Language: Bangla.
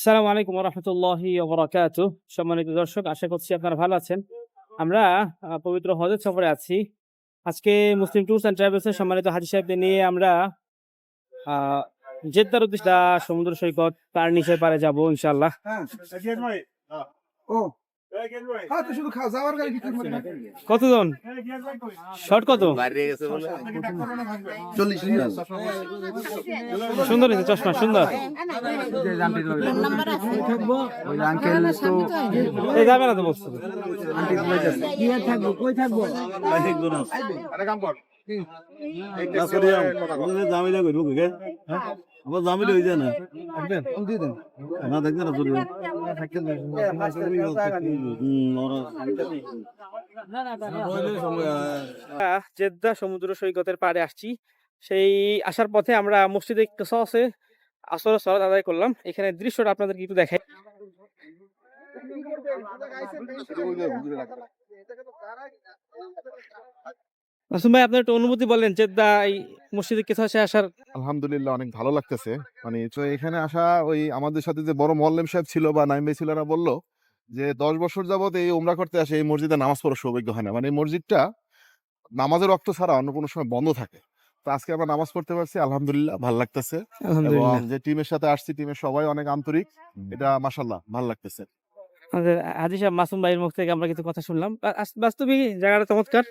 আসসালামু আলাইকুম ওয়া রাহমাতুল্লাহি ওয়া বারাকাতুহু। সম্মানিত দর্শক, আশা করছি আপনারা ভালো আছেন। আমরা পবিত্র হজের সফরে আছি। আজকে মুসলিম ট্যুরস অ্যান্ড ট্রাভেলস এর সম্মানিত হাজী সাহেবদের নিয়ে আমরা আ জেদ্দার উদ্দেশ্যে সমুদ্র সৈকত তার নিচের পাড়ে যাবো ইনশাআল্লাহ। ও হ্যাঁ, তো শুধু যাওয়ার গাড়ি কিছু মনে নাই। কতজন? শর্ট কত? বাইরে গেছে বলে 40 মিনিট। সুন্দর হয়েছে চশমা, সুন্দর। আঙ্কেল তো এই যাবে না তো বলছো। আন্টি বলতেছে কি আর থাকবো, কই থাকবো? আরে কাম কর জামিলা করবো কে আবার জামিলা হয়ে যায় না ফোন দিয়ে দেন। না দেখবে না চলবে জেদ্দা সমুদ্র সৈকতের পাড়ে আসছি। সেই আসার পথে আমরা মসজিদে কিসা আছে আসরের সালাত আদায় করলাম। এখানে দৃশ্যটা আপনাদেরকে একটু দেখাই। মাসুম ভাই, আপনার একটু অনুভূতি বলেন জেদ্দা এই মসজিদে কিসা আছে আসার। আলহামদুলিল্লাহ অনেক ভালো লাগতেছে। মানে তো এখানে আসা ওই আমাদের সাথে যে বড় মোয়াল্লেম সাহেব ছিল বা নাইম ভাই ছিল, এরা বললো যে 10 বছর যাবত এই উমরা করতে আসে এই মসজিদে নামাজ পড়ার সৌভাগ্য হয় না। মানে এই মসজিদটা নামাজের রক্ত ছাড়া অন্য কোনো সময় বন্ধ থাকে। তো আজকে আমরা নামাজ পড়তে পারছি, আলহামদুলিল্লাহ ভালো লাগতেছে। এবং যে টিমের সাথে আসছি, টিমের সবাই অনেক আন্তরিক, এটা মাশাআল্লাহ ভালো লাগতেছে। আমাদের হাজী সাহেব মাসুম ভাইয়ের মুখ থেকে আমরা কিছু কথা শুনলাম। বাস্তবিক জায়গাটা চমৎকার।